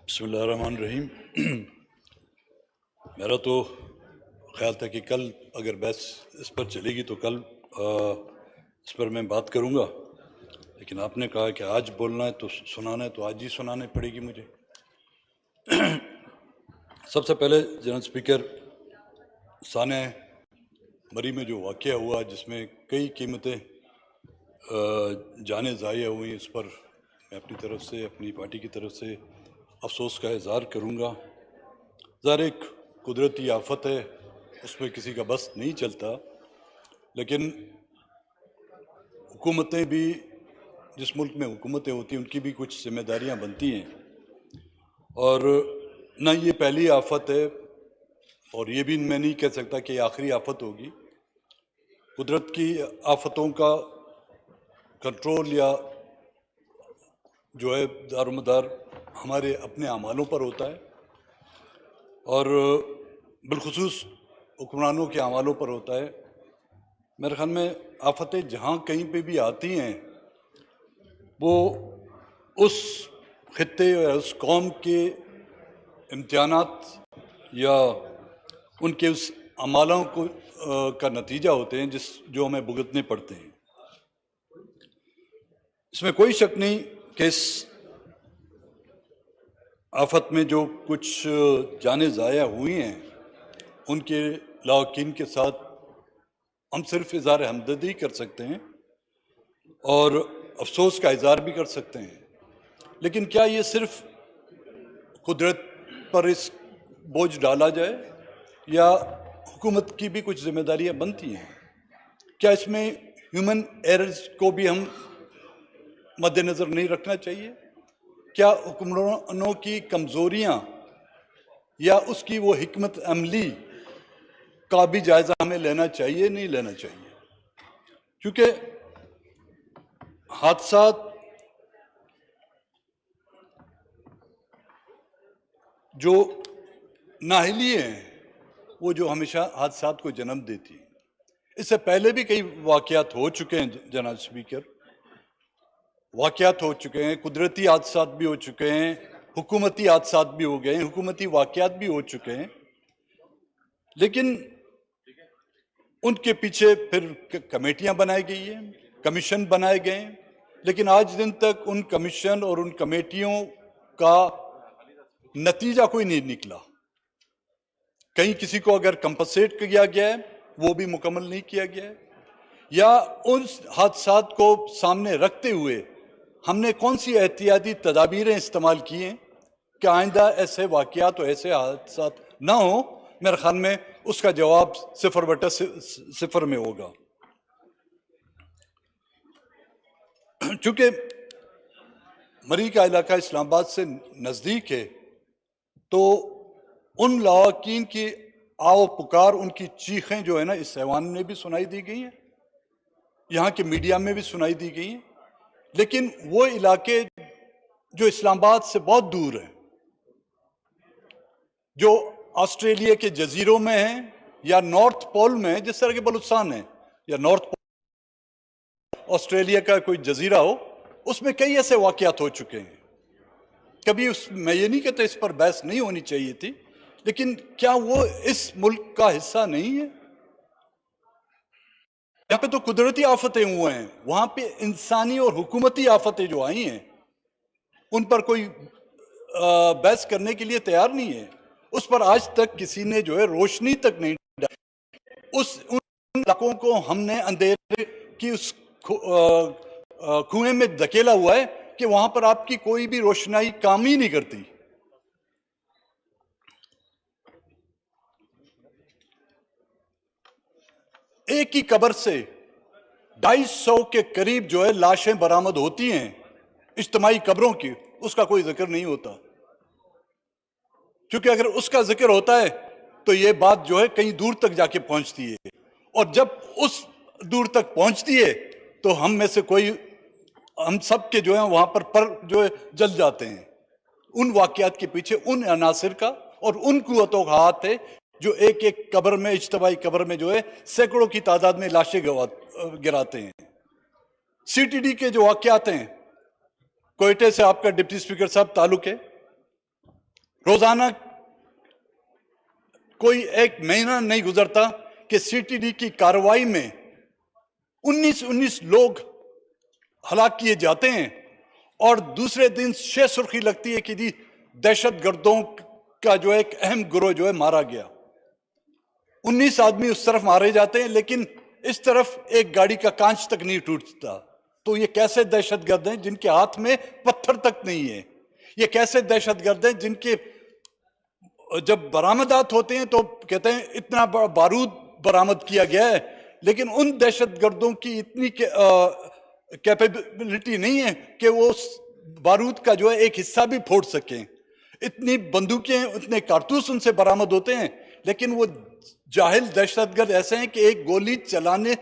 बिस्मिल्लाहिर्रहमानिर्रहीम। मेरा तो ख्याल था कि कल अगर बहस इस पर चलेगी तो कल इस पर मैं बात करूंगा, लेकिन आपने कहा कि आज बोलना है तो सुनाना है तो आज ही सुनाने पड़ेगी मुझे। सबसे पहले जनरल स्पीकर, साने मरी में जो वाक़या हुआ जिसमें कई कीमतें जाने ज़ाया हुई, इस पर मैं अपनी तरफ से, अपनी पार्टी की तरफ से अफसोस का इज़हार करूँगा। ज़ाहिर एक कुदरती आफत है, उसमें किसी का बस नहीं चलता, लेकिन हुकूमतें भी, जिस मुल्क में हुकूमतें होती हैं उनकी भी कुछ जिम्मेदारियां बनती हैं, और न ये पहली आफत है और ये भी मैं नहीं कह सकता कि आखिरी आफत होगी। कुदरत की आफतों का कंट्रोल या जो है दारोमदार हमारे अपने अमालों पर होता है, और बिलखुसूस हुक्मरानों के अमालों पर होता है। मेरे ख्याल में आफतें जहाँ कहीं पे भी आती हैं वो उस खित्ते या उस कौम के इम्तिहानात या उनके उस अमालों को का नतीजा होते हैं जो हमें भुगतने पड़ते हैं। इसमें कोई शक नहीं कि इस आफत में जो कुछ जानें ज़ाया हुई हैं उनके लावाकिन के साथ हम सिर्फ इज़हार हमदर्दी कर सकते हैं और अफसोस का इज़हार भी कर सकते हैं, लेकिन क्या ये सिर्फ कुदरत पर इस बोझ डाला जाए या हुकूमत की भी कुछ जिम्मेदारियां बनती हैं? क्या इसमें ह्यूमन एरर्स को भी हम मद्देनज़र नहीं रखना चाहिए? क्या हुक्मरानों की कमज़ोरियां या उसकी वो हिकमत अमली का भी जायज़ा हमें लेना चाहिए, नहीं लेना चाहिए? क्योंकि हादसात जो नाहिली हैं वो जो हमेशा हादसात को जन्म देती है। इससे पहले भी कई वाक़यात हो चुके हैं जनाब स्पीकर, वाक़यात हो चुके हैं, कुदरती हादसात भी हो चुके हैं, हुकूमती हादसात भी हो गए हैं, हुकूमती वाक़यात भी हो चुके हैं, लेकिन उनके पीछे फिर कमेटियां बनाई गई हैं, कमीशन बनाए गए हैं, लेकिन आज दिन तक उन कमीशन और उन कमेटियों का नतीजा कोई नहीं निकला। कहीं किसी को अगर कंपनसेट किया गया है वो भी मुकम्मल नहीं किया गया है, या उन हादसात को सामने रखते हुए हमने कौन सी एहतियाती तदाबीरें इस्तेमाल की हैं कि आइंदा ऐसे वाक़यात और ऐसे हादसात ना हो। मेरे ख्याल में उसका जवाब 0/0 में होगा। चूंकि मरी का इलाका इस्लामाबाद से नज़दीक है, तो उन लावाकीन की आओ पुकार, उनकी चीखें जो है ना, इस ऐवान में भी सुनाई दी गई हैं, यहाँ के मीडिया में भी सुनाई दी गई हैं, लेकिन वो इलाके जो इस्लामाबाद से बहुत दूर हैं, जो ऑस्ट्रेलिया के जजीरों में हैं या नॉर्थ पोल में है, जिस तरह के बलूचिस्तान है या नॉर्थ पोल ऑस्ट्रेलिया का कोई जजीरा हो, उसमें कई ऐसे वाक़यात हो चुके हैं। कभी मैं ये नहीं कहता इस पर बहस नहीं होनी चाहिए थी, लेकिन क्या वो इस मुल्क का हिस्सा नहीं है? यहाँ पे तो कुदरती आफतें हुए हैं, वहां पे इंसानी और हुकूमती आफतें जो आई हैं उन पर कोई बहस करने के लिए तैयार नहीं है। उस पर आज तक किसी ने जो है रोशनी तक नहीं डाली। उन इलाकों को हमने अंधेरे की उस कुएं में धकेला हुआ है कि वहां पर आपकी कोई भी रोशनाई काम ही नहीं करती। एक ही कब्र से 250 के करीब जो है लाशें बरामद होती हैं इज्तिमाई कब्रों की, उसका कोई जिक्र नहीं होता, क्योंकि अगर उसका जिक्र होता है तो ये बात जो है कहीं दूर तक जाके पहुंचती है, और जब उस दूर तक पहुंचती है तो हम में से कोई, हम सब के जो है वहां पर जो है जल जाते हैं। उन वाकयात के पीछे उन अनासिर का और उन कुव्वतों का हाथ है जो एक एक कब्र में, इज्तिमाई कब्र में जो है सैकड़ों की तादाद में लाशें गिराते हैं। सीटीडी के जो वाकयात हैं, कोयटे से आपका डिप्टी स्पीकर साहब ताल्लुक है, रोजाना कोई एक महीना नहीं गुजरता कि सीटीडी की कार्रवाई में 19 लोग हलाक किए जाते हैं और दूसरे दिन शेर सुर्खी लगती है कि जी दहशतगर्दों का जो एक अहम गिरोह जो है मारा गया। 19 आदमी उस तरफ मारे जाते हैं, लेकिन इस तरफ एक गाड़ी का कांच तक नहीं टूटता। तो ये कैसे दहशतगर्द हैं जिनके हाथ में पत्थर तक नहीं है? ये कैसे दहशतगर्द हैं जिनके जब बरामदात होते हैं तो कहते हैं इतना बारूद बरामद किया गया है, लेकिन उन दहशतगर्दों की इतनी कैपेबिलिटी नहीं है कि वो बारूद का जो है एक हिस्सा भी फोड़ सकें। इतनी बंदूकें, इतने कारतूस उनसे बरामद होते हैं, लेकिन वो जाहिल दहशतगर्द ऐसे हैं कि एक गोली चलाने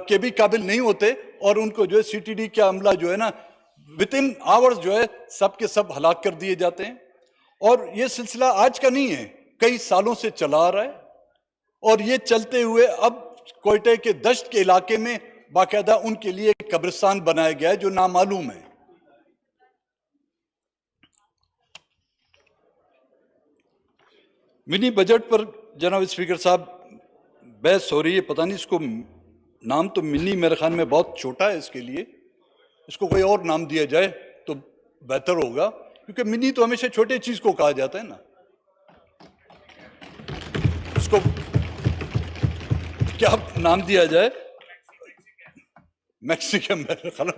के भी काबिल नहीं होते और उनको जो है सीटीडी का अमला जो है ना विद इन आवर्स जो है सब के सब हलाक कर दिए जाते हैं। और ये सिलसिला आज का नहीं है, कई सालों से चला आ रहा है और ये चलते हुए अब कोयटे के दश्त के इलाके में बाकायदा उनके लिए एक कब्रिस्तान बनाया गया है जो नामालूम है। मिनी बजट पर जनाब स्पीकर साहब बहस हो रही है। पता नहीं इसको नाम तो मिनी मेरे ख्याल में बहुत छोटा है, इसके लिए इसको कोई और नाम दिया जाए तो बेहतर होगा, क्योंकि मिनी तो हमेशा छोटे चीज को कहा जाता है ना। इसको क्या नाम दिया जाए? मैक्सिकन मेरे ख्याल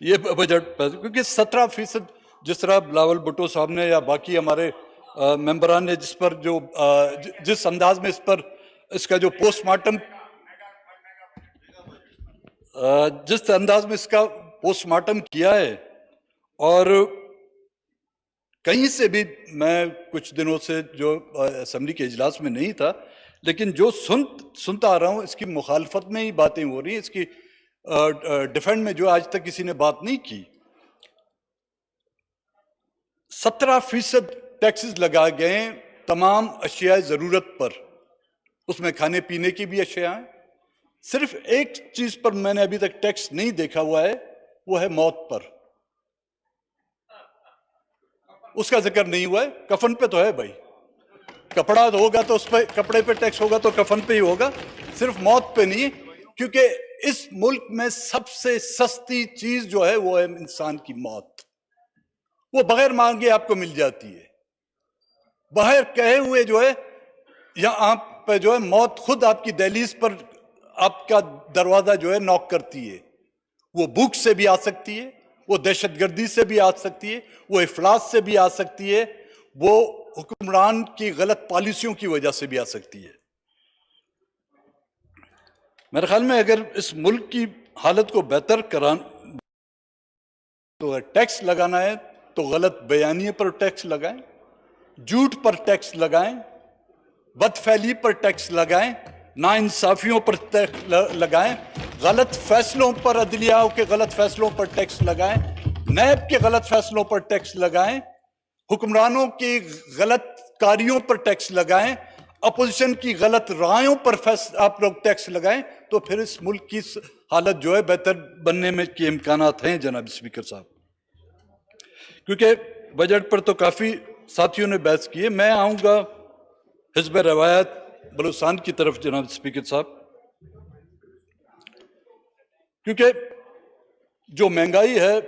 ये बजट, क्योंकि 17% जिस तरह बिलावल भुट्टो साहब ने या बाकी हमारे मेंबरान ने जिस पर जो जिस अंदाज में इस पर इसका जो पोस्टमार्टम जिस अंदाज में इसका पोस्टमार्टम किया है, और कहीं से भी मैं कुछ दिनों से जो असेंबली के इजलास में नहीं था, लेकिन जो सुनता आ रहा हूं इसकी मुखालफत में ही बातें हो रही हैं, इसकी डिफेंड में जो आज तक किसी ने बात नहीं की। 17% टैक्सेस लगाए गए हैं तमाम अशियाए जरूरत पर, उसमें खाने पीने की भी अशिया हैं। सिर्फ एक चीज पर मैंने अभी तक टैक्स नहीं देखा हुआ है, वो है मौत पर। उसका जिक्र नहीं हुआ है। कफन पे तो है भाई, कपड़ा तो होगा तो उस पर, कपड़े पे टैक्स होगा तो कफन पे ही होगा, सिर्फ मौत पे नहीं, क्योंकि इस मुल्क में सबसे सस्ती चीज जो है वो है इंसान की मौत। वो बगैर मांगे आपको मिल जाती है, बगैर कहे हुए जो है, या आप पे जो है मौत खुद आपकी दहलीज पर आपका दरवाजा जो है नॉक करती है। वो भूख से भी आ सकती है, वो दहशतगर्दी से भी आ सकती है, वो इफलास से भी आ सकती है, वो हुक्मरान की गलत पॉलिसियों की वजह से भी आ सकती है। मेरे ख्याल में अगर इस मुल्क की हालत को बेहतर कराना तो टैक्स लगाना है तो गलत बयानी पर टैक्स लगाएं, झूठ पर टैक्स लगाएं, बदफैली पर टैक्स लगाएं, नाइंसाफियों पर टैक्स लगाएं, गलत फैसलों पर, अदलिया के गलत फैसलों पर टैक्स लगाएं, नैब के गलत फैसलों पर टैक्स लगाएं, हुक्मरानों की गलत कार्यों पर टैक्स लगाएं, अपोजिशन की गलत रायों पर आप लोग टैक्स लगाएं, तो फिर इस मुल्क की हालत जो है बेहतर बनने में के इम्कानात हैं जनाब स्पीकर साहब। क्योंकि बजट पर तो काफी साथियों ने बहस की है। मैं आऊंगा हिज़्ब रवायत बलूचिस्तान की तरफ जनाब स्पीकर साहब, क्योंकि जो महंगाई है,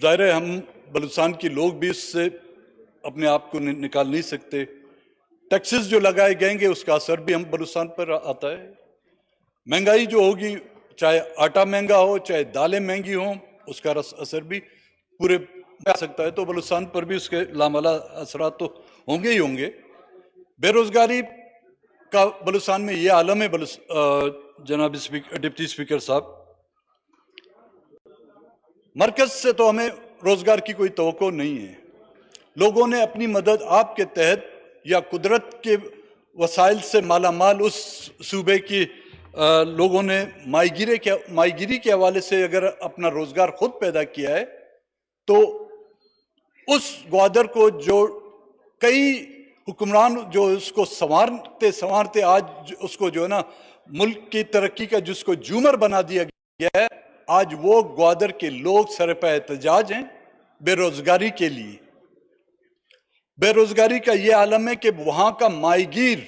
जाहिर है हम बलूचिस्तान के लोग भी इससे अपने आप को निकाल नहीं सकते। टैक्सेस जो लगाए जाएंगे उसका असर भी हम बलूचिस्तान पर आता है। महंगाई जो होगी, चाहे आटा महंगा हो, चाहे दालें महंगी हों, उसका असर भी पूरे आ सकता है, तो बलूचिस्तान पर भी उसके लामला असरात तो होंगे ही होंगे। बेरोजगारी का बलूचिस्तान में ये आलम है जनाब डिप्टी स्पीकर साहब, मरकज से तो हमें रोजगार की कोई तवक्को नहीं है। लोगों ने अपनी मदद आपके तहत या कुदरत के वसाइल से मालामाल उस सूबे की लोगों ने माहीगिरी के हवाले से अगर अपना रोजगार खुद पैदा किया है, तो उस ग्वादर को जो कई हुक्मरान जो उसको संवारते आज उसको जो है ना मुल्क की तरक्की का जिसको जूमर बना दिया गया है, आज वो ग्वादर के लोग सरपा एहतजाज हैं बेरोजगारी के लिए। बेरोजगारी का ये आलम है कि वहां का माहीगीर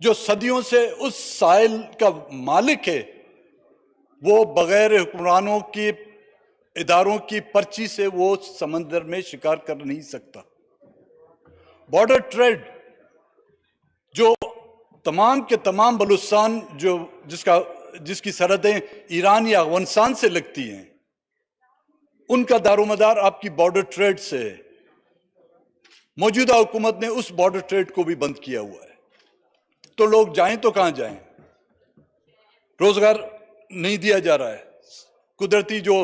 जो सदियों से उस साहिल का मालिक है, वो बगैर हुक्मरानों की इदारों की पर्ची से वो समंदर में शिकार कर नहीं सकता। बॉर्डर ट्रेड जो तमाम के तमाम बलूचिस्तान जो जिसकी सरहदें ईरान या अफगानिस्तान से लगती हैं, उनका दारोमदार आपकी बॉर्डर ट्रेड से है। मौजूदा हुकूमत ने उस बॉर्डर ट्रेड को भी बंद किया हुआ है, तो लोग जाएं तो कहां जाएं? रोजगार नहीं दिया जा रहा है, कुदरती जो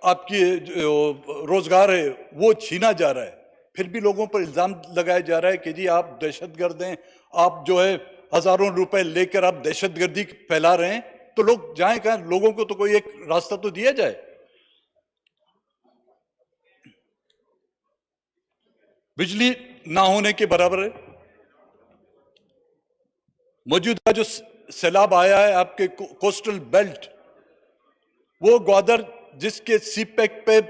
आपकी जो रोजगार है वो छीना जा रहा है। फिर भी लोगों पर इल्जाम लगाया जा रहा है कि जी आप दहशतगर्द हैं, आप जो है हजारों रुपए लेकर आप दहशतगर्दी फैला रहे हैं। तो लोग जाएं कहां? लोगों को तो कोई एक रास्ता तो दिया जाए। बिजली ना होने के बराबर है। मौजूदा जो सैलाब आया है आपके कोस्टल बेल्ट, वो ग्वादर जिसके सीपेक पे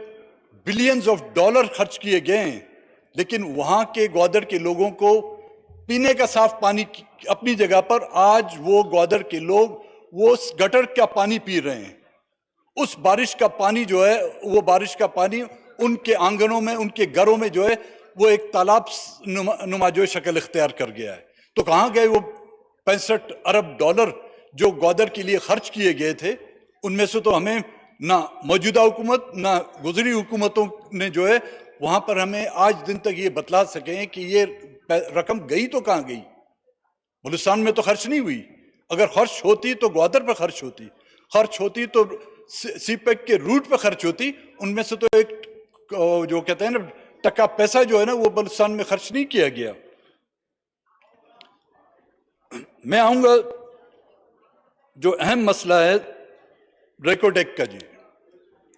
बिलियंस ऑफ डॉलर खर्च किए गए हैं, लेकिन वहां के ग्वादर के लोगों को पीने का साफ पानी अपनी जगह पर, आज वो ग्वादर के लोग वो गटर का पानी पी रहे हैं। उस बारिश का पानी जो है, वो बारिश का पानी उनके आंगनों में, उनके घरों में जो है वो एक तालाब नुमा जो शक्ल इख्तियार कर गया है। तो कहां गए वो 65 अरब डॉलर जो ग्वादर के लिए खर्च किए गए थे? उनमें से तो हमें ना मौजूदा हुकूमत ना गुजरी हुकूमतों ने जो है वहां पर हमें आज दिन तक ये बतला सके कि ये रकम गई तो कहां गई। बलूचिस्तान में तो खर्च नहीं हुई। अगर खर्च होती तो ग्वादर पर खर्च होती, खर्च होती तो सीपेक के रूट पर खर्च होती। उनमें से तो एक जो कहते हैं ना टका पैसा जो है ना वो बलूचिस्तान में खर्च नहीं किया गया। मैं आऊंगा जो अहम मसला है रेकोडेक का। जी,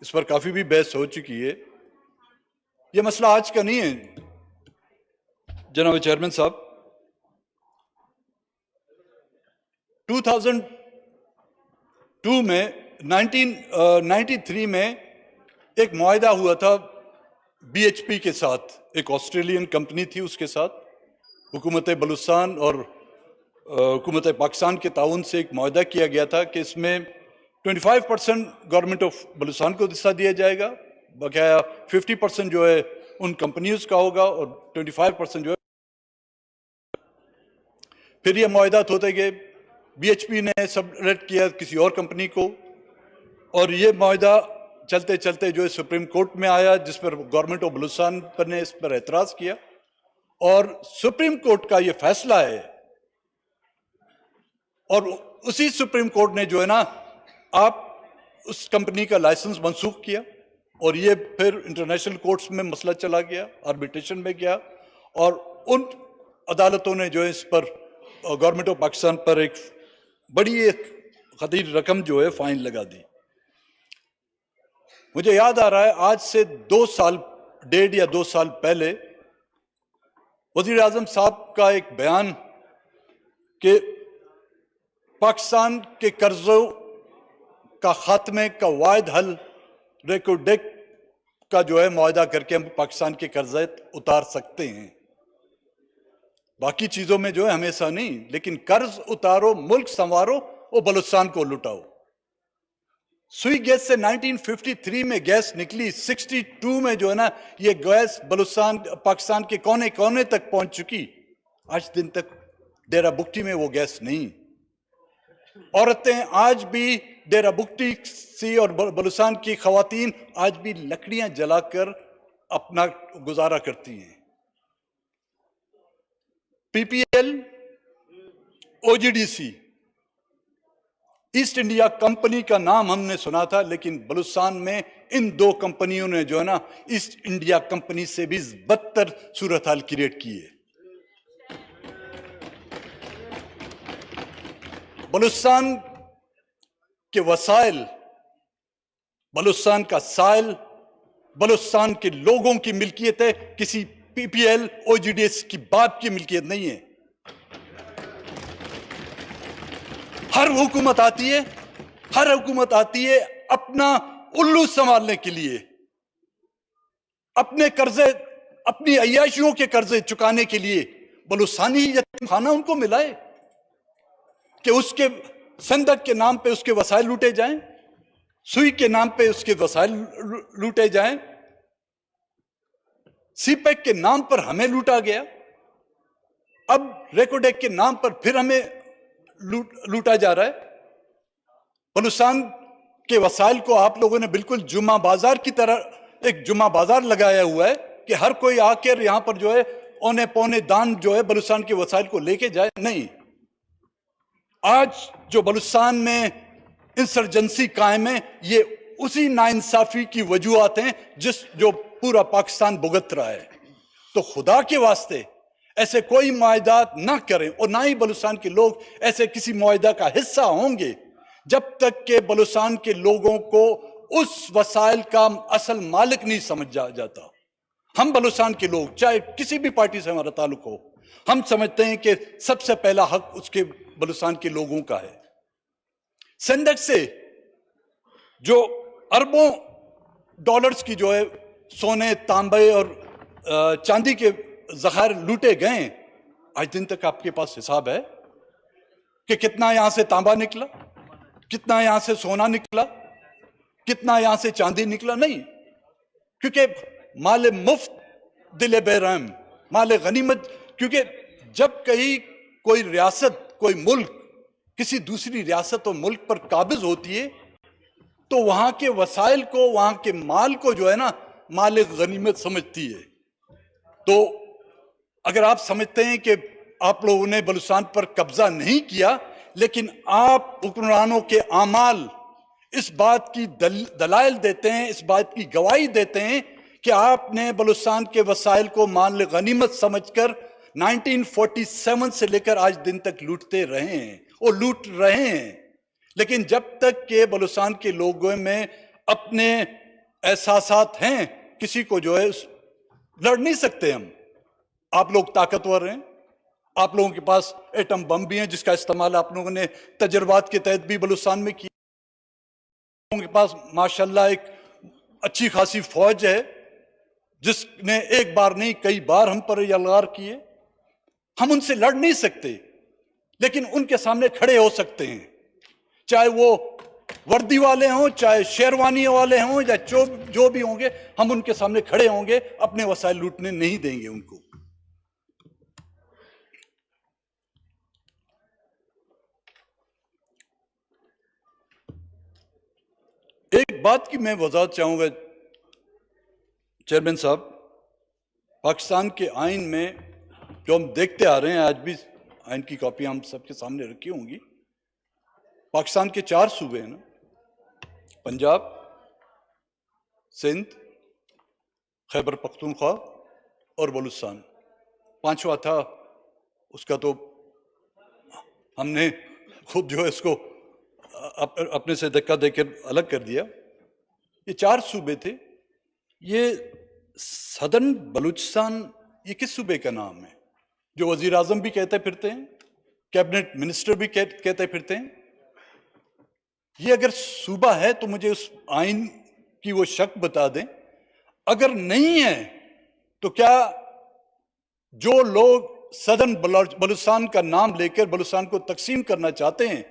इस पर काफी भी बहस हो चुकी है। ये मसला आज का नहीं है जनाब चेयरमैन साहब। 2002 में 1993 में एक मुआहदा हुआ था BHP के साथ, एक ऑस्ट्रेलियन कंपनी थी, उसके साथ हुकूमत बलूचिस्तान और हुकूमत पाकिस्तान के ताउन से एक मुआहदा किया गया था कि इसमें 25% गवर्नमेंट ऑफ बलूचिस्तान को हिस्सा दिया जाएगा, बकाया 50% जो है उन कंपनीज का होगा और 25% जो है। फिर ये मुआहदात होते गए, BHP ने सबलेट किया किसी और कंपनी को, और ये मुआहदा चलते चलते जो है सुप्रीम कोर्ट में आया, जिस पर गवर्नमेंट ऑफ बलूचिस्तान पर ने इस पर एतराज किया। और सुप्रीम कोर्ट का ये फैसला है, और उसी सुप्रीम कोर्ट ने जो है ना आप उस कंपनी का लाइसेंस मंसूख किया, और ये फिर इंटरनेशनल कोर्ट्स में मसला चला गया, आर्बिट्रेशन में गया, और उन अदालतों ने जो है इस पर गवर्नमेंट ऑफ पाकिस्तान पर एक बड़ी एक खतीर रकम जो है फाइन लगा दी। मुझे याद आ रहा है आज से 2 साल, 1.5 या 2 साल पहले वजीर आजम साहब का एक बयान कि पाकिस्तान के कर्जों का खात्मे का वाहिद हल रेकोडेक का जो है मुआहदा करके हम पाकिस्तान के कर्जे उतार सकते हैं। बाकी चीजों में जो है हमेशा नहीं, लेकिन कर्ज उतारो, मुल्क संवारो और बलूचिस्तान को लुटाओ। सुई गैस से 1953 में गैस निकली, 62 में जो है ना ये गैस बलूचिस्तान पाकिस्तान के कोने कोने तक पहुंच चुकी। आज दिन तक डेरा बुगटी में वो गैस नहीं। औरतें आज भी डेरा बुगटी सी और बलूचिस्तान की खवातीन आज भी लकड़ियां जलाकर अपना गुजारा करती हैं। PPL, OGDC, east India company का नाम हमने सुना था, लेकिन बलूचिस्तान में इन 2 कंपनियों ने जो है ना ईस्ट इंडिया कंपनी से भी बदतर सूरत हाल क्रिएट की है। बलूचिस्तान के वसाइल, बलूचिस्तान का साइल बलूचिस्तान के लोगों की मिल्कियत है, किसी PPL, OGDC की बाप की मिल्कियत नहीं है। हर हुकूमत आती है अपना उल्लू संभालने के लिए, अपने कर्जे अपनी अय्याशियों के कर्जे चुकाने के लिए बलूचिस्तानी यतीम खाना उनको मिलाए कि उसके संदक के नाम पे उसके वसाइल लूटे जाएं, सुई के नाम पे उसके वसाइल लूटे जाएं, सीपैक के नाम पर हमें लूटा गया, अब रेकोडेक के नाम पर फिर हमें लूटा जा रहा है। बलूचिस्तान के वसाइल को आप लोगों ने बिल्कुल जुम्मा बाजार की तरह एक जुम्मा बाजार लगाया हुआ है कि हर कोई आकर यहां पर जो है औने पौने दान जो है बलूचिस्तान के वसाइल को लेके जाए। नहीं, आज जो बलूचिस्तान में इंसर्जेंसी कायम है ये उसी नाइंसाफी की वजूहात हैं जो पूरा पाकिस्तान भुगत रहा है। तो खुदा के वास्ते ऐसे कोई मुआहदात ना करें और ना ही बलूचिस्तान के लोग ऐसे किसी मुआहदा का हिस्सा होंगे जब तक के बलूचिस्तान के लोगों को उस वसाइल का असल मालिक नहीं समझ जाता। हम बलूचिस्तान के लोग, चाहे किसी भी पार्टी से हमारा ताल्लुक हो, हम समझते हैं कि सबसे पहला हक उसके बलूचिस्तान के लोगों का है। संदक से जो अरबों डॉलर्स की जो है सोने, तांबे और चांदी के ज़खायर लूटे गए, आज दिन तक आपके पास हिसाब है कि कितना यहां से तांबा निकला, कितना यहां से सोना निकला, कितना यहां से चांदी निकला? नहीं, क्योंकि माल मुफ्त दिल बेरहम, माल गनीमत। क्योंकि जब कहीं कोई रियासत, कोई मुल्क किसी दूसरी रियासत और मुल्क पर काबिज होती है तो वहां के वसाइल को, वहां के माल को जो है ना माल गनीमत समझती है। तो अगर आप समझते हैं कि आप लोगों ने बलूचिस्तान पर कब्जा नहीं किया, लेकिन आप हुक्मरानों के आमाल इस बात की दलाइल देते हैं, इस बात की गवाही देते हैं कि आपने बलूचिस्तान के वसाइल को माल गनीमत समझकर 1947 से लेकर आज दिन तक लूटते रहे हैं और लूट रहे हैं। लेकिन जब तक के बलूचिस्तान के लोगों में अपने एहसासात हैं, किसी को जो है लड़ नहीं सकते हम। आप लोग ताकतवर हैं, आप लोगों के पास एटम बम भी हैं जिसका इस्तेमाल आप लोगों ने तजर्बात के तहत भी बलूचिस्तान में किया। आप लोगों के पास माशाल्लाह एक अच्छी खासी फौज है जिसने एक बार नहीं कई बार हम पर यलगार किए। हम उनसे लड़ नहीं सकते, लेकिन उनके सामने खड़े हो सकते हैं, चाहे वो वर्दी वाले हों, चाहे शेरवानी वाले हों, या जो भी होंगे, हम उनके सामने खड़े होंगे, अपने वसाइल लूटने नहीं देंगे उनको। एक बात की मैं वजाहत चाहूंगा चेयरमैन साहब, पाकिस्तान के आइन में जो हम देखते आ रहे हैं, आज भी आइन की कॉपी हम सबके सामने रखी होंगी। पाकिस्तान के 4 सूबे हैं ना, पंजाब, सिंध, खैबर पख्तूनख्वा और बलूचिस्तान। 5वां था, उसका तो हमने खुद जो है इसको अपने से धक्का देकर अलग कर दिया। ये 4 सूबे थे। ये सदर्न बलूचिस्तान, ये किस सूबे का नाम है जो वजीर आजम भी कहते फिरते हैं, कैबिनेट मिनिस्टर भी कहते फिरते हैं? ये अगर सूबा है तो मुझे उस आइन की वो शक बता दें। अगर नहीं है तो क्या जो लोग सदर्न बलूचिस्तान का नाम लेकर बलूचिस्तान को तकसीम करना चाहते हैं,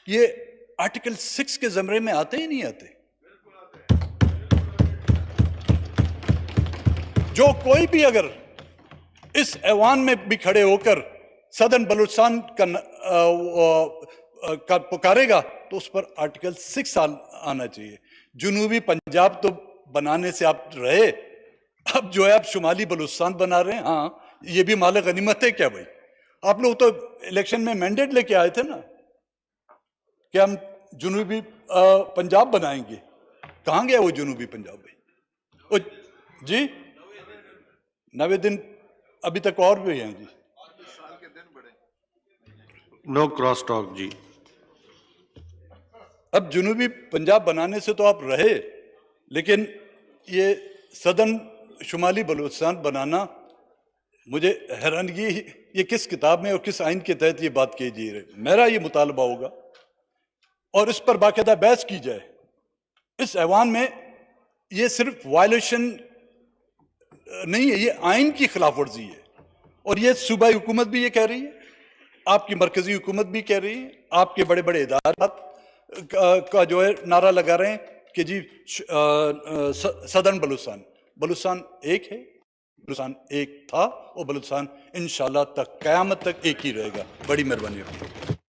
ये आर्टिकल 6 के ज़मरे में आते ही नहीं आते? जो कोई भी अगर इस ऐवान में भी खड़े होकर सदर्न बलूचिस्तान का पुकारेगा तो उस पर आर्टिकल 6 आना चाहिए। जुनूबी पंजाब तो बनाने से आप रहे, अब जो है आप शुमाली बलूचिस्तान बना रहे हैं। हाँ, ये भी माल गनीमत है क्या भाई? आप लोग तो इलेक्शन में मैंडेट लेके आए थे ना कि हम जुनूबी पंजाब बनाएंगे। कहाँ गया वो जुनूबी पंजाब भाई? जी 90 दिन अभी तक और भी हैं जी। नो क्रॉस टॉक जी। अब जुनूबी पंजाब बनाने से तो आप रहे, लेकिन ये सदर्न शुमाली बलूचिस्तान बनाना, मुझे हैरानगी, ये किस किताब में और किस आइन के तहत ये बात की जा रही है? मेरा ये मुतालबा होगा और इस पर बाकायदा बहस की जाए। इस ऐवान में ये सिर्फ वायलेशन नहीं है, ये आइन की खिलाफ वर्जी है। और ये सूबाई हुकूमत भी ये कह रही है, आपकी मरकजी हुकूमत भी कह रही है, आपके बड़े बड़े इदारे का जो है नारा लगा रहे हैं कि जी सदर्न बलूचिस्तान एक है, बलूचिस्तान एक था और बलूचिस्तान इंशाल्लाह तक क़यामत तक एक ही रहेगा। बड़ी मेहरबानी।